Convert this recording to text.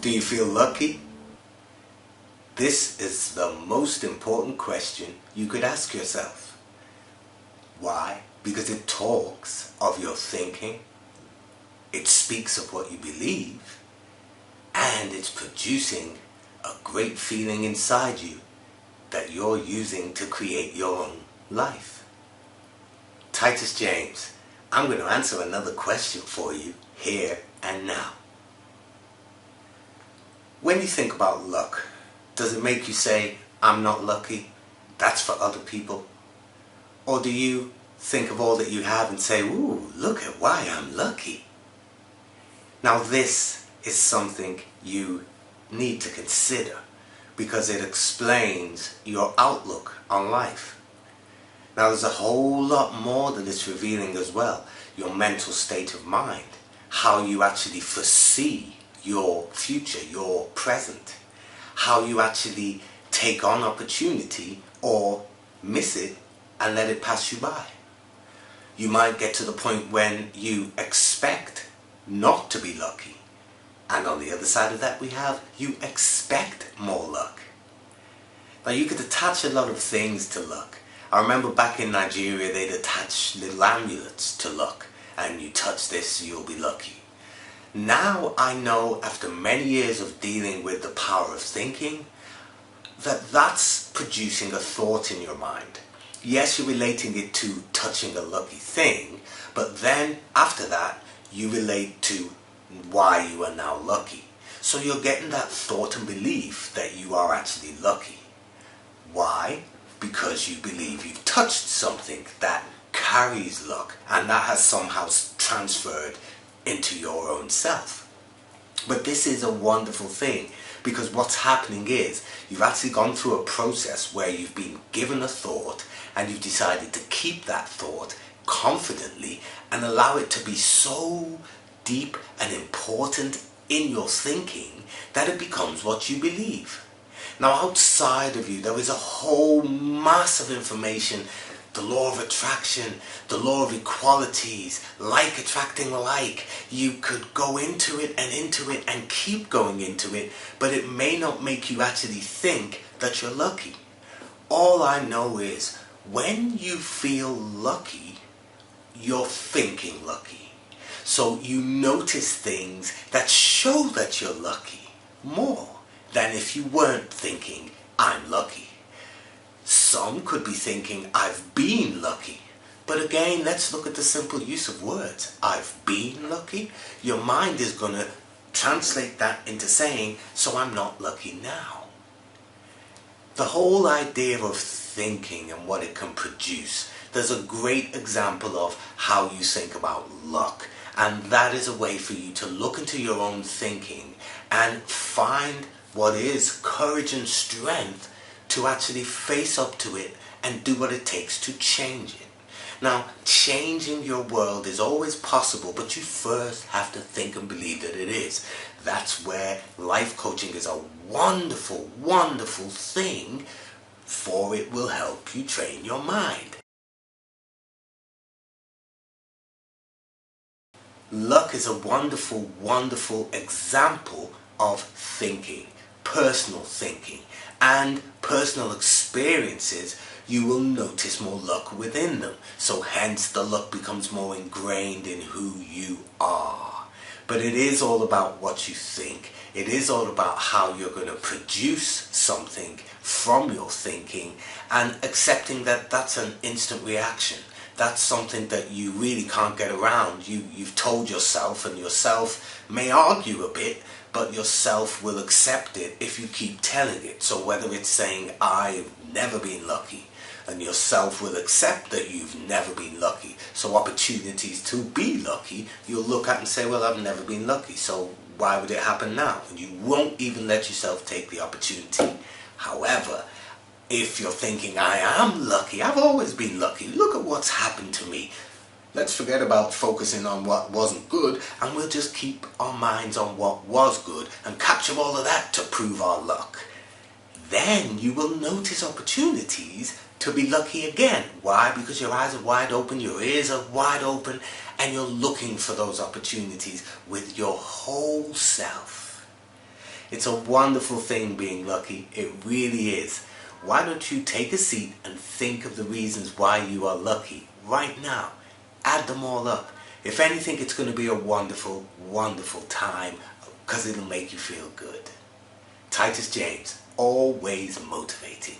Do you feel lucky? This is the most important question you could ask yourself. Why? Because it talks of your thinking, it speaks of what you believe, and it's producing a great feeling inside you that you're using to create your own life. Titus James, I'm going to answer another question for you here and now. When you think about luck, does it make you say, I'm not lucky, that's for other people? Or do you think of all that you have and say, ooh, look at why I'm lucky? Now this is something you need to consider because it explains your outlook on life. Now there's a whole lot more that it's revealing as well. Your mental state of mind, how you actually foresee your future, your present, how you actually take on opportunity or miss it and let it pass you by. You might get to the point when you expect not to be lucky. And on the other side of that we have, you expect more luck. Now you could attach a lot of things to luck. I remember back in Nigeria they'd attach little amulets to luck, and you touch this you'll be lucky. Now I know, after many years of dealing with the power of thinking, that that's producing a thought in your mind. Yes, you're relating it to touching a lucky thing, but then after that you relate to why you are now lucky. So you're getting that thought and belief that you are actually lucky. Why? Because you believe you've touched something that carries luck, and that has somehow transferred into your own self. But this is a wonderful thing, because what's happening is you've actually gone through a process where you've been given a thought and you've decided to keep that thought confidently and allow it to be so deep and important in your thinking that it becomes what you believe. Now outside of you there is a whole mass of information, the law of attraction, the law of equalities, like attracting like. You could go into it and keep going into it, but it may not make you actually think that you're lucky. All I know is when you feel lucky, you're thinking lucky. So you notice things that show that you're lucky more than if you weren't thinking, I'm lucky. Some could be thinking, I've been lucky. But again, let's look at the simple use of words. I've been lucky. Your mind is going to translate that into saying, so I'm not lucky now. The whole idea of thinking and what it can produce, there's a great example of how you think about luck. And that is a way for you to look into your own thinking and find what is courage and strength to actually face up to it and do what it takes to change it. Now, changing your world is always possible, but you first have to think and believe that it is. That's where life coaching is a wonderful, wonderful thing, for it will help you train your mind. Luck is a wonderful, wonderful example of thinking, personal thinking, and personal experiences. You will notice more luck within them. So hence the luck becomes more ingrained in who you are. But it is all about what you think. It is all about how you're going to produce something from your thinking and accepting that that's an instant reaction. That's something that you really can't get around. You've told yourself, and yourself may argue a bit, but yourself will accept it if you keep telling it. So whether it's saying, I've never been lucky, and yourself will accept that you've never been lucky. So opportunities to be lucky, you'll look at and say, well, I've never been lucky, so why would it happen now? And you won't even let yourself take the opportunity. However, if you're thinking, I am lucky, I've always been lucky, look at what's happened to me. Let's forget about focusing on what wasn't good, and we'll just keep our minds on what was good and capture all of that to prove our luck. Then you will notice opportunities to be lucky again. Why? Because your eyes are wide open, your ears are wide open, and you're looking for those opportunities with your whole self. It's a wonderful thing being lucky. It really is. Why don't you take a seat and think of the reasons why you are lucky right now? Add them all up. If anything, it's going to be a wonderful, wonderful time because it'll make you feel good. Titus James, always motivating.